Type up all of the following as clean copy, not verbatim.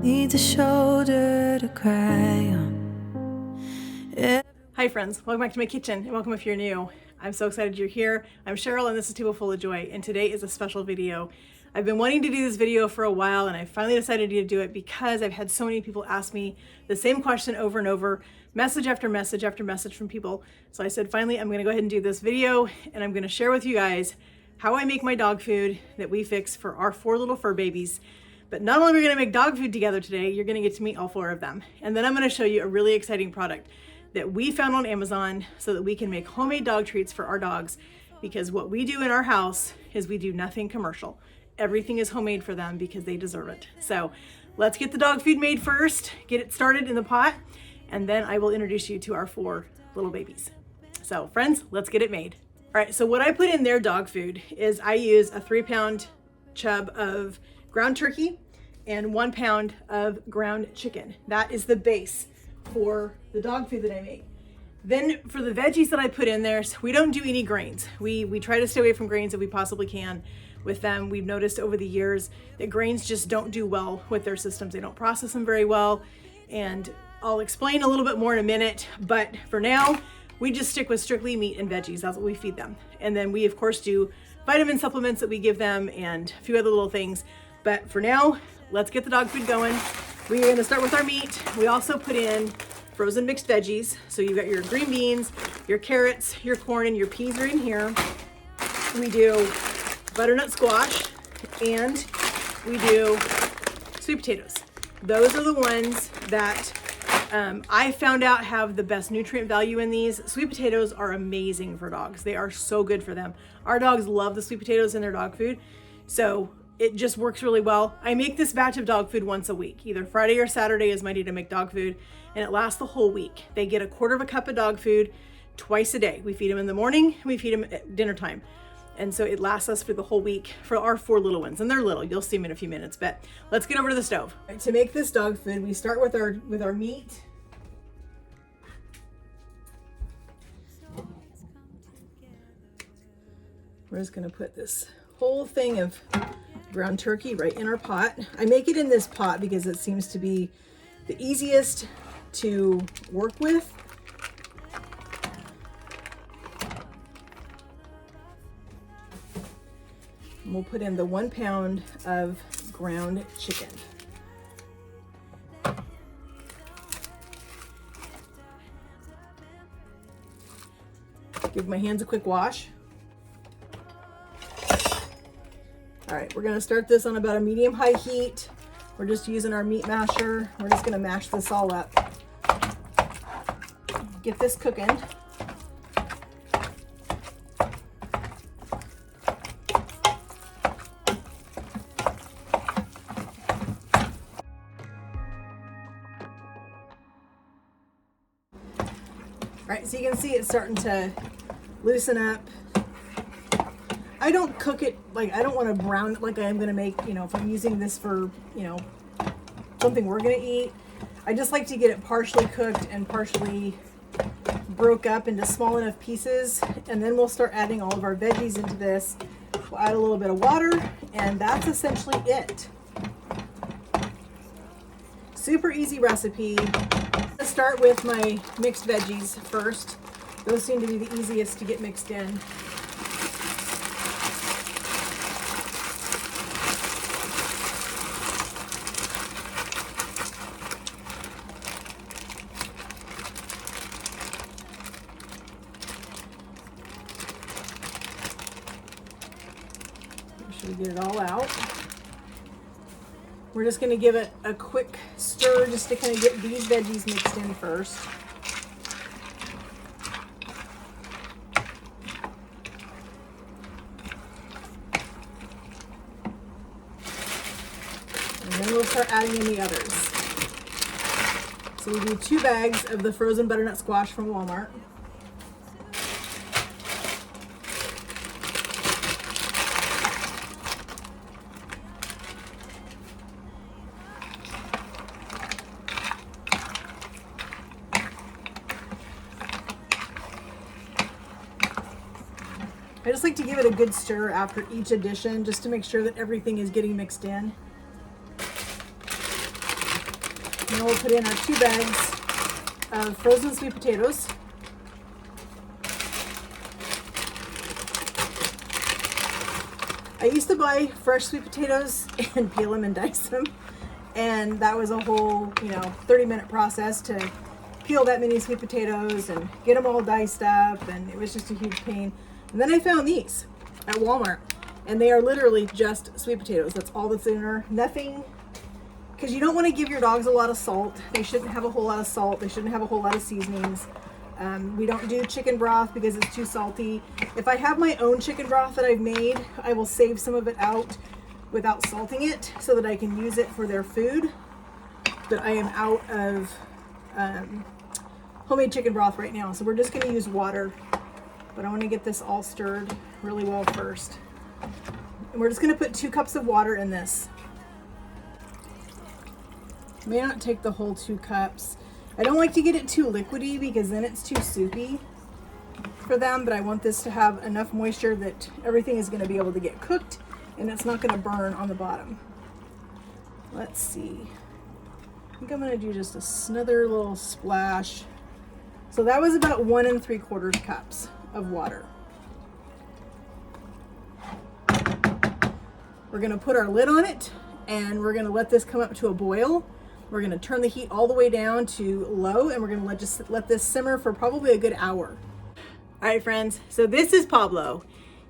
Needs a shoulder to cry on. Hi friends, welcome back to my kitchen and welcome if you're new. I'm so excited you're here. I'm Cheryl and this is Table Full of Joy, and today is a special video. I've been wanting to do this video for a while and I finally decided to do it because I've had so many people ask me the same question over and over, message after message after message from people. So I said finally I'm gonna go ahead and do this video and I'm gonna share with you guys how I make my dog food that we fix for our 4 little fur babies. But not only are we gonna make dog food together today, you're gonna get to meet all 4 of them. And then I'm gonna show you a really exciting product that we found on Amazon so that we can make homemade dog treats for our dogs, because what we do in our house is we do nothing commercial. Everything is homemade for them because they deserve it. So let's get the dog food made first, get it started in the pot, and then I will introduce you to our 4 little babies. So friends, let's get it made. All right, so what I put in their dog food is I use a 3-pound chub of ground turkey and 1 pound of ground chicken. That is the base for the dog food that I make. Then for the veggies that I put in there, so we don't do any grains. We try to stay away from grains if we possibly can with them. We've noticed over the years that grains just don't do well with their systems. They don't process them very well. And I'll explain a little bit more in a minute, but for now, we just stick with strictly meat and veggies. That's what we feed them. And then we of course do vitamin supplements that we give them and a few other little things. But for now, let's get the dog food going. We're gonna start with our meat. We also put in frozen mixed veggies. So you've got your green beans, your carrots, your corn, and your peas are in here. We do butternut squash and we do sweet potatoes. Those are the ones that I found out have the best nutrient value in these. Sweet potatoes are amazing for dogs. They are so good for them. Our dogs love the sweet potatoes in their dog food. So it just works really well. I make this batch of dog food once a week. Either Friday or Saturday is my day to make dog food, and it lasts the whole week. They get a 1/4 cup of dog food twice a day. We feed them in the morning, we feed them at dinner time. And so it lasts us for the whole week for our 4 little ones. And they're little, you'll see them in a few minutes, but let's get over to the stove. To make this dog food, we start with our meat. We're just gonna put this whole thing of ground turkey right in our pot. I make it in this pot because it seems to be the easiest to work with. And we'll put in the 1 pound of ground chicken. Give my hands a quick wash. All right, we're gonna start this on about a medium-high heat. We're just using our meat masher. We're just gonna mash this all up. Get this cooking. All right, so you can see it's starting to loosen up. I don't cook it, like I don't want to brown it like I am going to make, if I'm using this for, something we're going to eat. I just like to get it partially cooked and partially broke up into small enough pieces. And then we'll start adding all of our veggies into this. We'll add a little bit of water and that's essentially it. Super easy recipe. Let's start with my mixed veggies first. Those seem to be the easiest to get mixed in. We get it all out. We're just going to give it a quick stir just to kind of get these veggies mixed in first. And then we'll start adding in the others. So we do 2 bags of the frozen butternut squash from Walmart. I just like to give it a good stir after each addition just to make sure that everything is getting mixed in. And then we'll put in our 2 bags of frozen sweet potatoes. I used to buy fresh sweet potatoes and peel them and dice them. And that was a whole, 30-minute process to peel that many sweet potatoes and get them all diced up. And it was just a huge pain. And then I found these at Walmart. And they are literally just sweet potatoes. That's all that's in there. Nothing, because you don't want to give your dogs a lot of salt. They shouldn't have a whole lot of salt. They shouldn't have a whole lot of seasonings. We don't do chicken broth because it's too salty. If I have my own chicken broth that I've made, I will save some of it out without salting it so that I can use it for their food. But I am out of homemade chicken broth right now, so we're just going to use water. But I want to get this all stirred really well first. And we're just going to put 2 cups of water in this. May not take the whole 2 cups. I don't like to get it too liquidy because then it's too soupy for them, but I want this to have enough moisture that everything is going to be able to get cooked and it's not going to burn on the bottom. Let's see. I think I'm going to do just another little splash. So that was about 1 3/4 cups of water. We're going to put our lid on it and we're going to let this come up to a boil. We're going to turn the heat all the way down to low and we're going to just let this simmer for probably a good hour. All right, friends, so this is Pablo.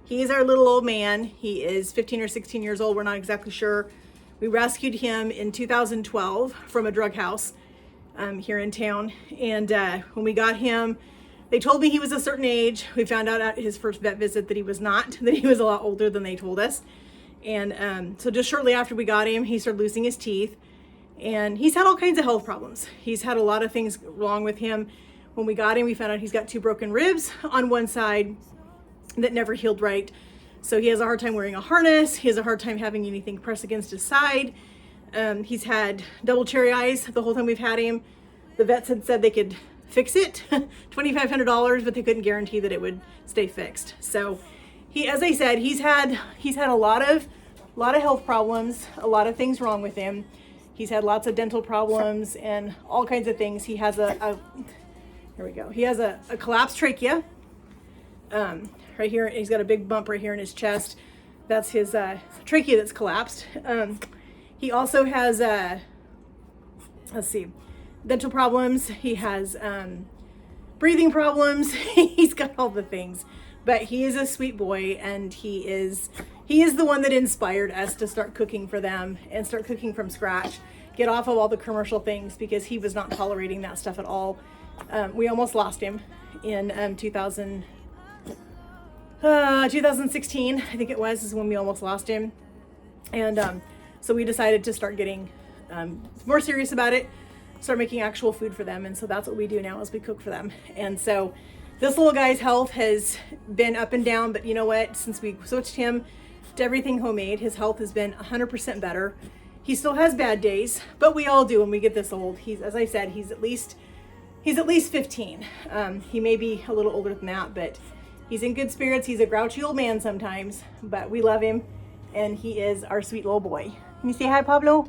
He's our little old man. He is 15 or 16 years old. We're not exactly sure. We rescued him in 2012 from a drug house here in town. And when we got him, they told me he was a certain age. We found out at his first vet visit that he was not, that he was a lot older than they told us. And so just shortly after we got him, he started losing his teeth. And he's had all kinds of health problems. He's had a lot of things wrong with him. When we got him, we found out he's got 2 broken ribs on one side that never healed right. So he has a hard time wearing a harness. He has a hard time having anything pressed against his side. He's had double cherry eyes the whole time we've had him. The vets had said they could fix it, $2,500, but they couldn't guarantee that it would stay fixed. So he, as I said, he's had a lot of health problems, a lot of things wrong with him. He's had lots of dental problems and all kinds of things. He has here we go. He has a collapsed trachea. Right here, he's got a big bump right here in his chest. That's his trachea that's collapsed. He also has, dental problems. He has breathing problems. He's got all the things. But he is a sweet boy, and he is the one that inspired us to start cooking for them and start cooking from scratch, get off of all the commercial things, because he was not tolerating that stuff at all. We almost lost him in 2016, I think it was, is when we almost lost him. And so we decided to start getting more serious about it, start making actual food for them. And so that's what we do now, is we cook for them. And so this little guy's health has been up and down, but you know what? Since we switched him to everything homemade, his health has been 100% better. He still has bad days, but we all do when we get this old. He's, as I said, he's at least 15. He may be a little older than that, but he's in good spirits. He's a grouchy old man sometimes, but we love him, and he is our sweet little boy. Can you say hi, Pablo?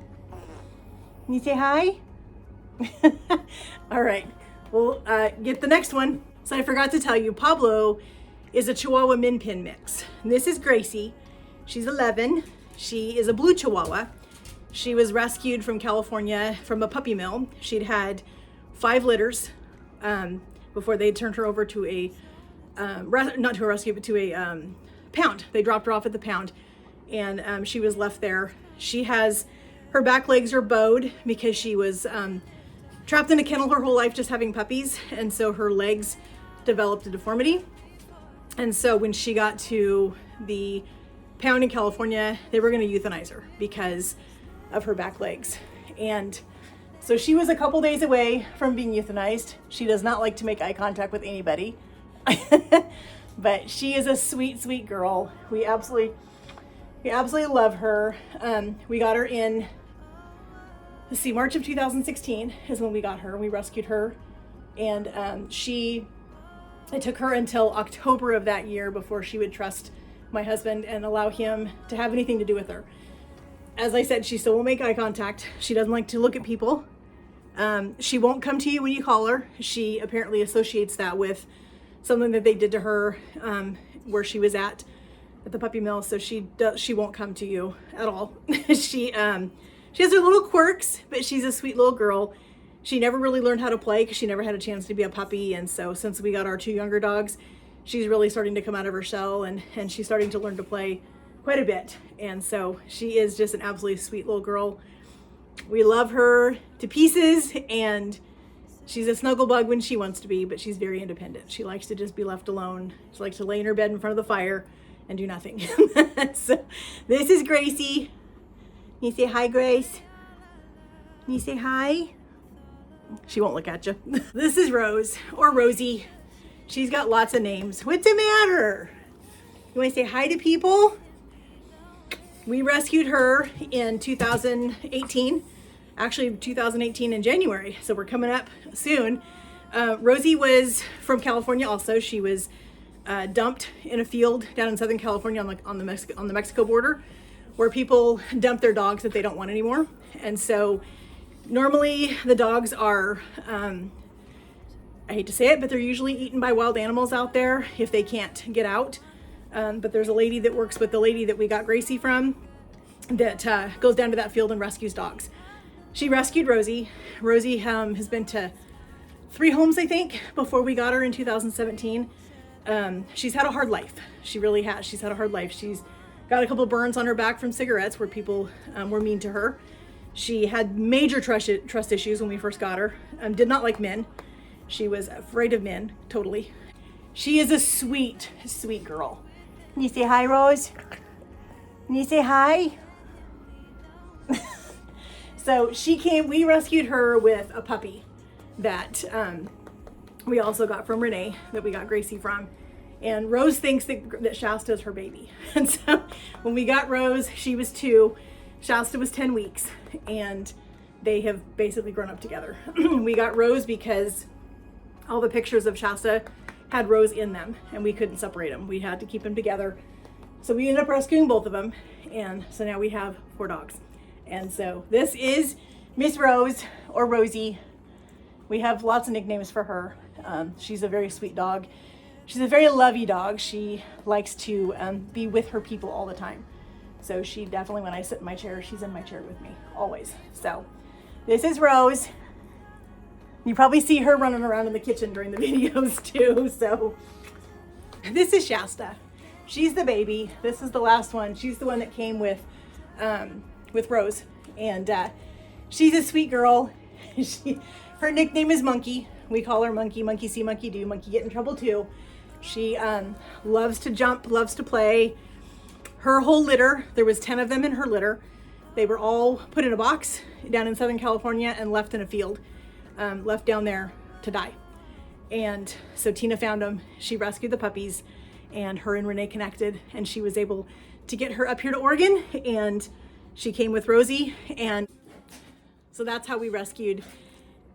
Can you say hi? All right, we'll get the next one. So I forgot to tell you, Pablo is a Chihuahua Min Pin mix. And this is Gracie. She's 11. She is a blue Chihuahua. She was rescued from California from a puppy mill. She'd had 5 litters before they turned her over to a, not to a rescue, but to a pound. They dropped her off at the pound, and she was left there. She has, her back legs are bowed because she was trapped in a kennel her whole life just having puppies, and so her legs developed a deformity. And so when she got to the pound in California, they were going to euthanize her because of her back legs. And so she was a couple days away from being euthanized. She does not like to make eye contact with anybody. But she is a sweet, sweet girl. We absolutely love her. We got her in, let's see, March of 2016 is when we got her. We rescued her, and it took her until October of that year before she would trust my husband and allow him to have anything to do with her. As I said, she still won't make eye contact. She doesn't like to look at people. She won't come to you when you call her. She apparently associates that with something that they did to her where she was at the puppy mill. So she won't come to you at all. She has her little quirks, but she's a sweet little girl. She never really learned how to play because she never had a chance to be a puppy. And so since we got our 2 younger dogs, she's really starting to come out of her shell, and she's starting to learn to play quite a bit. And so she is just an absolutely sweet little girl. We love her to pieces, and she's a snuggle bug when she wants to be, but she's very independent. She likes to just be left alone. She likes to lay in her bed in front of the fire and do nothing. So this is Gracie. Can you say hi, Grace? Can you say hi? She won't look at you. This is Rose, or Rosie. She's got lots of names. What's the matter? You want to say hi to people? We rescued her in 2018, actually 2018 in January, so we're coming up soon. Rosie was from California also. She was dumped in a field down in Southern California on the Mexico border, where people dump their dogs that they don't want anymore. And so normally the dogs are, I hate to say it, but they're usually eaten by wild animals out there if they can't get out. But there's a lady that works with the lady that we got Gracie from that goes down to that field and rescues dogs. She rescued Rosie. Rosie has been to 3 homes, I think, before we got her in 2017. She's had a hard life. She really has. She's had a hard life. She's got a couple burns on her back from cigarettes where people were mean to her. She had major trust issues when we first got her. Did not like men. She was afraid of men, totally. She is a sweet, sweet girl. Can you say hi, Rose? Can you say hi? So we rescued her with a puppy that we also got from Renee, that we got Gracie from. And Rose thinks that Shasta is her baby. And so when we got Rose, she was 2. Shasta was 10 weeks. And they have basically grown up together. We got Rose because all the pictures of Shasta had Rose in them, and we couldn't separate them. We had to keep them together. So we ended up rescuing both of them. And so now we have 4 dogs. And so this is Miss Rose, or Rosie. We have lots of nicknames for her. She's a very sweet dog. She's a very lovey dog. She likes to be with her people all the time. So she definitely, when I sit in my chair, she's in my chair with me, always. So this is Rose. You probably see her running around in the kitchen during the videos too. So this is Shasta. She's the baby. This is the last one. She's the one that came with Rose. And she's a sweet girl. Her nickname is Monkey. We call her Monkey. Monkey see, monkey do. Monkey get in trouble too. She loves to jump, loves to play. Her whole litter, there was 10 of them in her litter. They were all put in a box down in Southern California and left in a field, left down there to die. And so Tina found them. She rescued the puppies, and her and Renee connected, and she was able to get her up here to Oregon, and she came with Rosie. And so that's how we rescued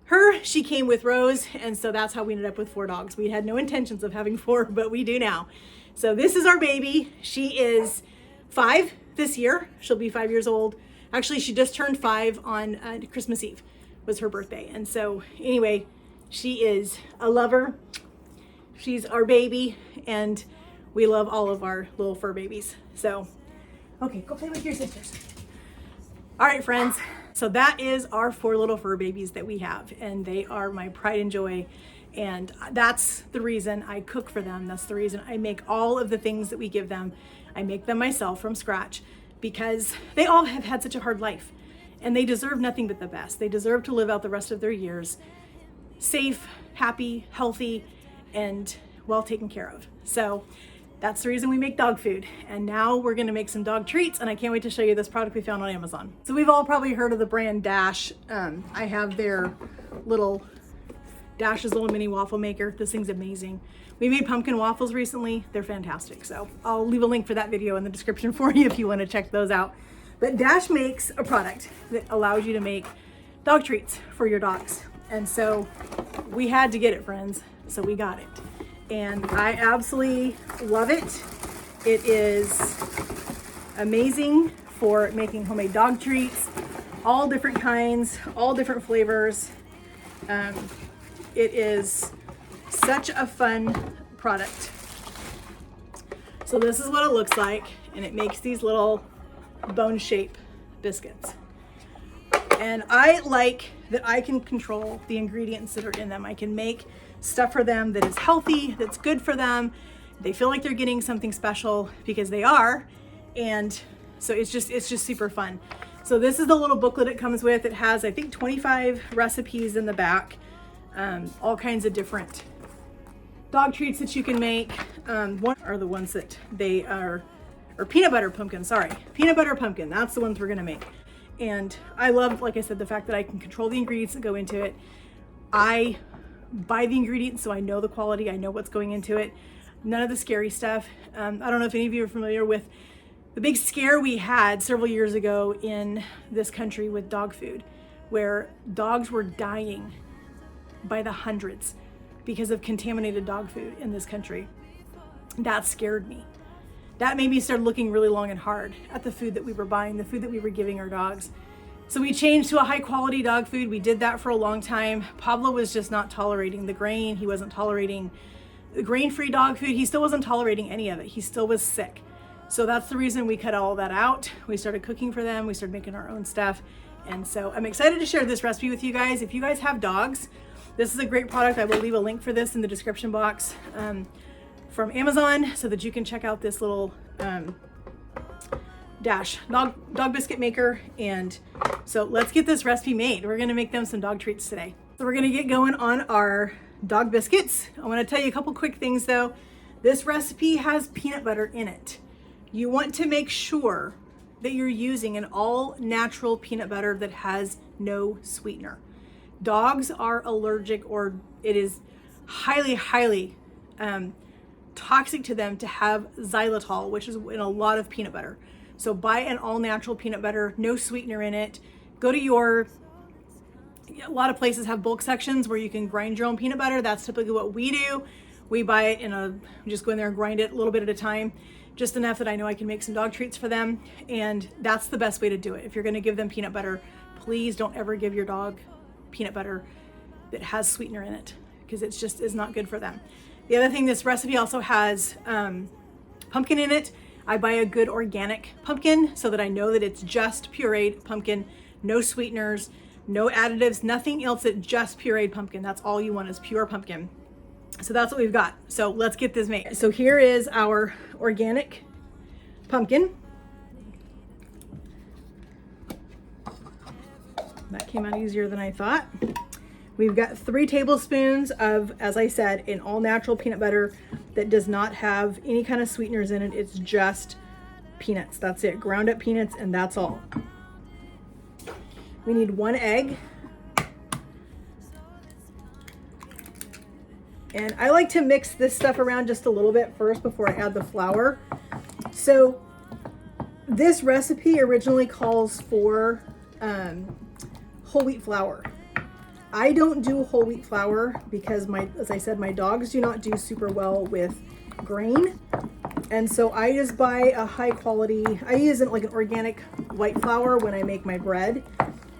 her. She came with Rose, and so that's how we ended up with 4 dogs. We had no intentions of having 4, but we do now. So this is our baby. She is 5 this year. She'll be 5 years old. Actually, she just turned 5 on Christmas Eve was her birthday. And so anyway, she is a lover. She's our baby, and we love all of our little fur babies. So, okay, go play with your sisters. All right, friends. So that is our 4 little fur babies that we have, and they are my pride and joy. And that's the reason I cook for them. That's the reason I make all of the things that we give them. I make them myself from scratch because they all have had such a hard life, and they deserve nothing but the best. They deserve to live out the rest of their years safe, happy, healthy, and well taken care of. So that's the reason we make dog food. And now we're gonna make some dog treats, and I can't wait to show you this product we found on Amazon. So we've all probably heard of the brand Dash. I have their little Dash's little mini waffle maker. This thing's amazing. We made pumpkin waffles recently. They're fantastic. So I'll leave a link for that video in the description for you if you want to check those out. But Dash makes a product that allows you to make dog treats for your dogs. And so we had to get it, friends. So we got it. And I absolutely love it. It is amazing for making homemade dog treats, all different kinds, all different flavors. It is such a fun product. So this is what it looks like, and it makes these little bone shape biscuits. And I like that I can control the ingredients that are in them. I can make stuff for them that is healthy, that's good for them. They feel like they're getting something special because they are. And so it's just super fun. So this is the little booklet it comes with. It has, I think, 25 recipes in the back, all kinds of different dog treats that you can make. One are the ones that they are, or peanut butter pumpkin, sorry. Peanut butter pumpkin, that's the ones we're gonna make. And I love, like I said, the fact that I can control the ingredients that go into it. I buy the ingredients so I know the quality, I know what's going into it. None of the scary stuff. I don't know if any of you are familiar with the big scare we had several years ago in this country with dog food, where dogs were dying by the hundreds because of contaminated dog food in this country. That scared me. That made me start looking really long and hard at the food that we were buying, the food that we were giving our dogs. So we changed to a high quality dog food. We did that for a long time. Pablo was just not tolerating the grain. He wasn't tolerating the grain-free dog food. He still wasn't tolerating any of it. He still was sick. So that's the reason we cut all that out. We started cooking for them. We started making our own stuff. And so I'm excited to share this recipe with you guys. If you guys have dogs, this is a great product. I will leave a link for this in the description box from Amazon so that you can check out this little dog biscuit maker. And so let's get this recipe made. We're gonna make them some dog treats today. So we're gonna get going on our dog biscuits. I wanna tell you a couple quick things though. This recipe has peanut butter in it. You want to make sure that you're using an all natural peanut butter that has no sweetener. Dogs are allergic, or it is highly toxic to them to have xylitol, which is in a lot of peanut butter. So buy an all natural peanut butter, no sweetener in it. Go to a lot of places have bulk sections where you can grind your own peanut butter. That's typically what we do. We buy it just go in there and grind it a little bit at a time, just enough that I know I can make some dog treats for them. And that's the best way to do it. If you're gonna give them peanut butter, please don't ever give your dog peanut butter that has sweetener in it, because it's just is not good for them. The other thing, this recipe also has pumpkin in it. I buy a good organic pumpkin so that I know that it's just pureed pumpkin, no sweeteners, no additives, nothing else, that just pureed pumpkin. That's all you want, is pure pumpkin. So that's what we've got. So let's get this made. So here is our organic pumpkin. That came out easier than I thought. We've got 3 tablespoons of, as I said, an all natural peanut butter that does not have any kind of sweeteners in it. It's just peanuts. That's it. Ground up peanuts, and that's all. We need 1 egg. And I like to mix this stuff around just a little bit first before I add the flour. So this recipe originally calls for whole wheat flour. I don't do whole wheat flour because as I said, my dogs do not do super well with grain. And so I just buy a high quality, I use like an organic white flour when I make my bread.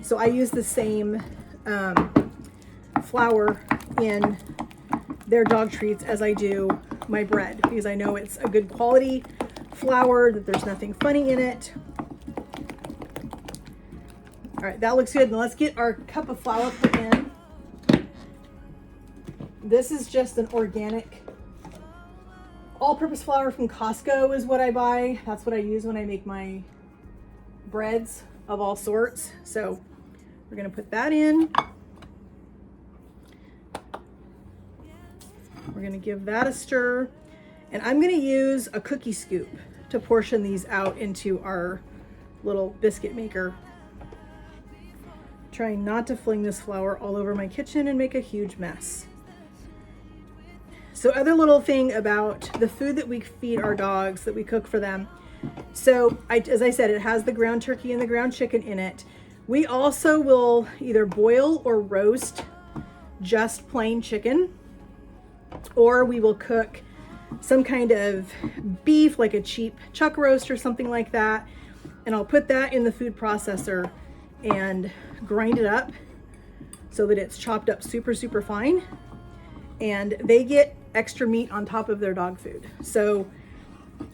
So I use the same flour in their dog treats as I do my bread, because I know it's a good quality flour, that there's nothing funny in it. All right, that looks good. Now let's get our cup of flour put in. This is just an organic all-purpose flour from Costco is what I buy. That's what I use when I make my breads of all sorts. So we're gonna put that in. We're gonna give that a stir. And I'm gonna use a cookie scoop to portion these out into our little biscuit maker. Trying not to fling this flour all over my kitchen and make a huge mess. So other little thing about the food that we feed our dogs, that we cook for them. So as I said, it has the ground turkey and the ground chicken in it. We also will either boil or roast just plain chicken, or we will cook some kind of beef, like a cheap chuck roast or something like that. And I'll put that in the food processor and grind it up so that it's chopped up super, super fine. And they get extra meat on top of their dog food. So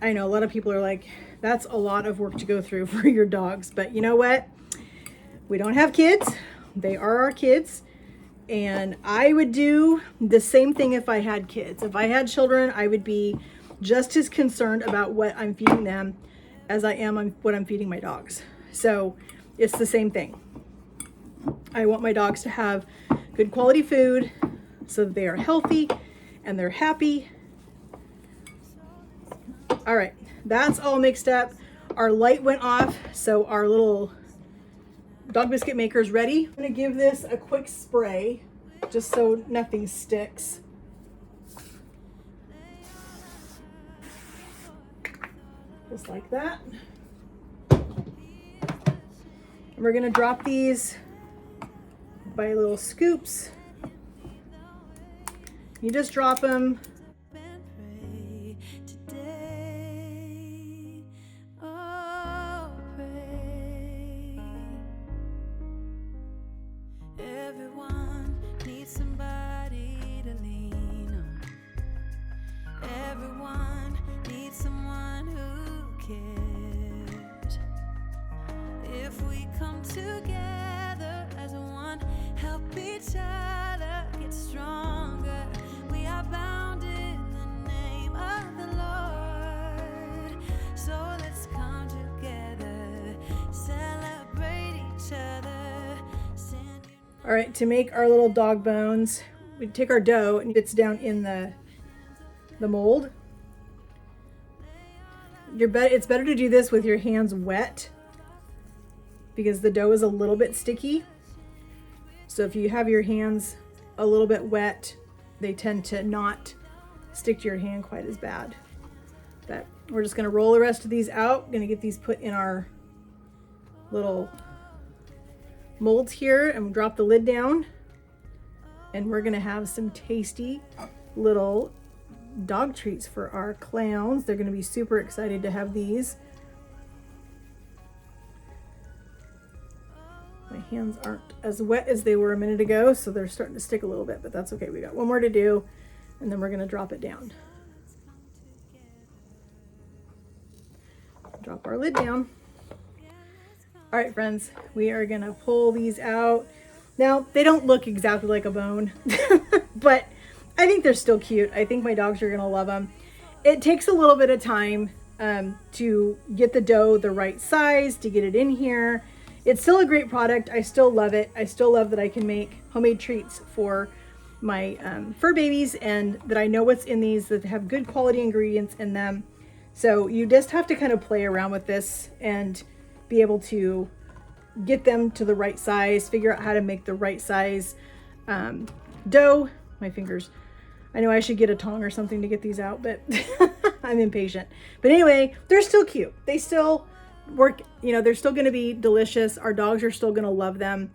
I know a lot of people are like, that's a lot of work to go through for your dogs. But you know what? We don't have kids. They are our kids. And I would do the same thing if I had kids. If I had children, I would be just as concerned about what I'm feeding them as I am on what I'm feeding my dogs. So it's the same thing. I want my dogs to have good quality food so that they are healthy and they're happy. All right, that's all mixed up. Our light went off, so our little dog biscuit maker is ready. I'm gonna give this a quick spray just so nothing sticks. Just like that. And we're gonna drop these by little scoops. You just drop them. Everyone needs somebody to lean on. Everyone needs someone who cares. If we come together as one, help each other get stronger. We are bound in the name of the Lord. So let's come together, celebrate each other. All right, to make our little dog bones, we take our dough and it's down in the mold. It's better to do this with your hands wet because the dough is a little bit sticky. So if you have your hands a little bit wet, they tend to not stick to your hand quite as bad. But we're just gonna roll the rest of these out. Gonna get these put in our little molds here and drop the lid down. And we're gonna have some tasty little dog treats for our clowns. They're gonna be super excited to have these. My hands aren't as wet as they were a minute ago, so they're starting to stick a little bit, but that's okay. We got one more to do, and then we're gonna drop it down. Drop our lid down. All right, friends, we are gonna pull these out. Now, they don't look exactly like a bone, but I think they're still cute. I think my dogs are gonna love them. It takes a little bit of time to get the dough the right size, to get it in here. It's still a great product. I still love it. I still love that I can make homemade treats for my fur babies and that I know what's in these, that have good quality ingredients in them. So you just have to kind of play around with this and be able to get them to the right size, figure out how to make the right size dough. My fingers, I know I should get a tong or something to get these out, but I'm impatient. But anyway, they're still cute. They still work, you know, they're still gonna be delicious. Our dogs are still gonna love them.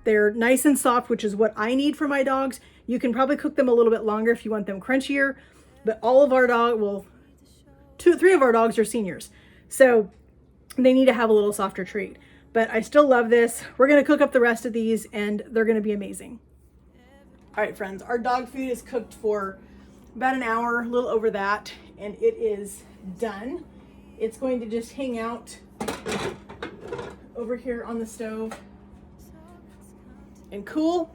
They're nice and soft, which is what I need for my dogs. You can probably cook them a little bit longer if you want them crunchier, but all of our three of our dogs are seniors. So they need to have a little softer treat, but I still love this. We're gonna cook up the rest of these and they're gonna be amazing. All right, friends, our dog food is cooked for about an hour, a little over that, and it is done. It's going to just hang out over here on the stove and cool.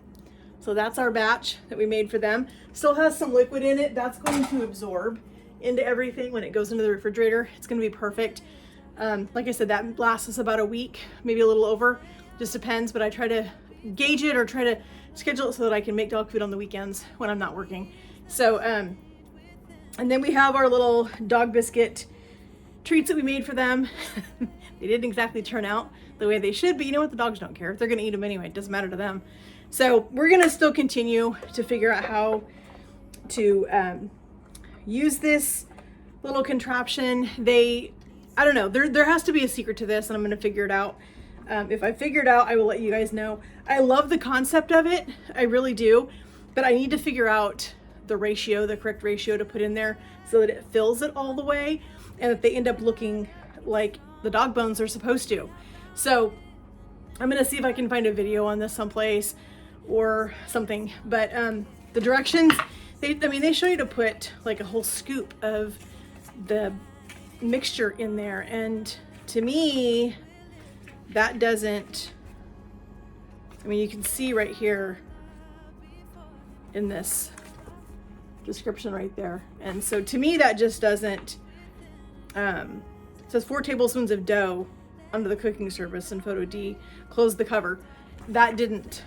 So that's our batch that we made for them. Still has some liquid in it. That's going to absorb into everything when it goes into the refrigerator. It's gonna be perfect. Like I said, that lasts us about a week, maybe a little over, just depends, but I try to gauge it or try to schedule it so that I can make dog food on the weekends when I'm not working. So, and then we have our little dog biscuit treats that we made for them. They didn't exactly turn out the way they should, but you know what? The dogs don't care. They're gonna eat them anyway. It doesn't matter to them. So we're gonna still continue to figure out how to use this little contraption. I don't know, there has to be a secret to this and I'm gonna figure it out. If I figure it out, I will let you guys know. I love the concept of it, I really do, but I need to figure out the ratio, the correct ratio to put in there so that it fills it all the way and that they end up looking like the dog bones are supposed to. So I'm gonna see if I can find a video on this someplace, or something. But the directions, they show you to put like a whole scoop of the mixture in there, and to me that doesn't, I mean, you can see right here in this description right there, and so to me that just doesn't, it says 4 tablespoons of dough under the cooking surface in photo D, close the cover. That didn't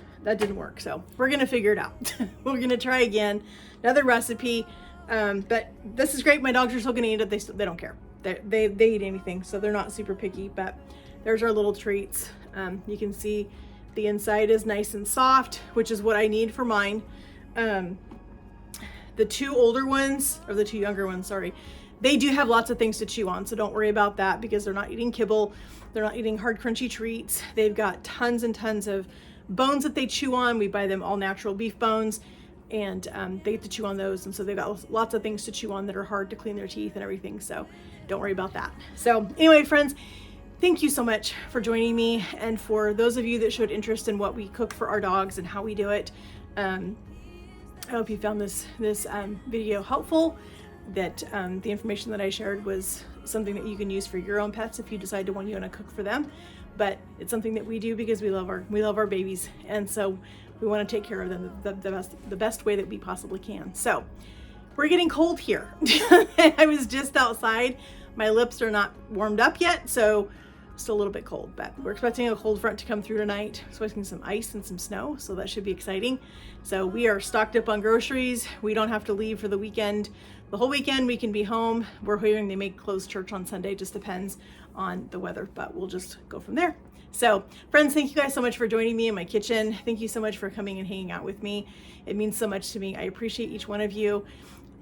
work, so we're gonna figure it out. We're gonna try again, another recipe. But this is great. My dogs are still gonna eat it. They don't care. They eat anything, so they're not super picky. But there's our little treats. You can see the inside is nice and soft, which is what I need for mine. The 2 older ones, or the 2 younger ones, sorry, they do have lots of things to chew on, so don't worry about that, because they're not eating kibble, they're not eating hard crunchy treats. They've got tons and tons of bones that they chew on. We buy them all natural beef bones, and they get to chew on those, and so they've got lots of things to chew on that are hard to clean their teeth and everything, so don't worry about that. So anyway, friends, thank you so much for joining me, and for those of you that showed interest in what we cook for our dogs and how we do it. I hope you found this video helpful, that the information that I shared was something that you can use for your own pets if you decide to want to cook for them. But it's something that we do because we love our babies, and so we want to take care of them the best way that we possibly can. So we're getting cold here. I was just outside. My lips are not warmed up yet, so still a little bit cold, but we're expecting a cold front to come through tonight, expecting some ice and some snow, so that should be exciting. So we are stocked up on groceries. We don't have to leave for the weekend. The whole weekend we can be home. We're hearing they may close church on Sunday, just depends on the weather, but we'll just go from there. So friends, thank you guys so much for joining me in my kitchen. Thank you so much for coming and hanging out with me. It means so much to me. I appreciate each one of you.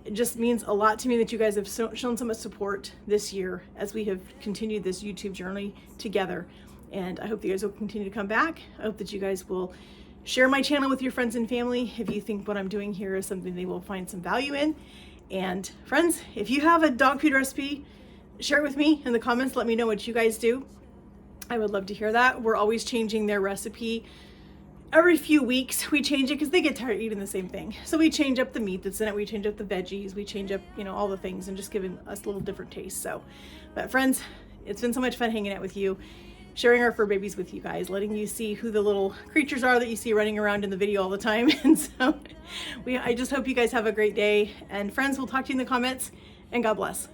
It just means a lot to me that you guys have shown so much support this year as we have continued this YouTube journey together. And I hope you guys will continue to come back. I hope that you guys will share my channel with your friends and family if you think what I'm doing here is something they will find some value in. And friends, if you have a dog food recipe, share it with me in the comments. Let me know what you guys do. I would love to hear that. We're always changing their recipe. Every few weeks we change it because they get tired of eating the same thing. So we change up the meat that's in it, we change up the veggies, we change up, all the things, and just giving us a little different taste. So, but friends, it's been so much fun hanging out with you, sharing our fur babies with you guys, letting you see who the little creatures are that you see running around in the video all the time. And so I just hope you guys have a great day. And friends, we'll talk to you in the comments, and God bless.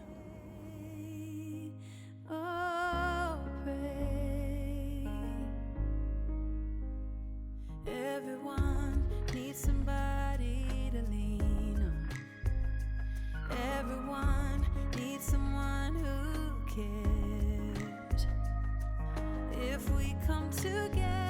Everyone needs somebody to lean on. Everyone needs someone who cares. If we come together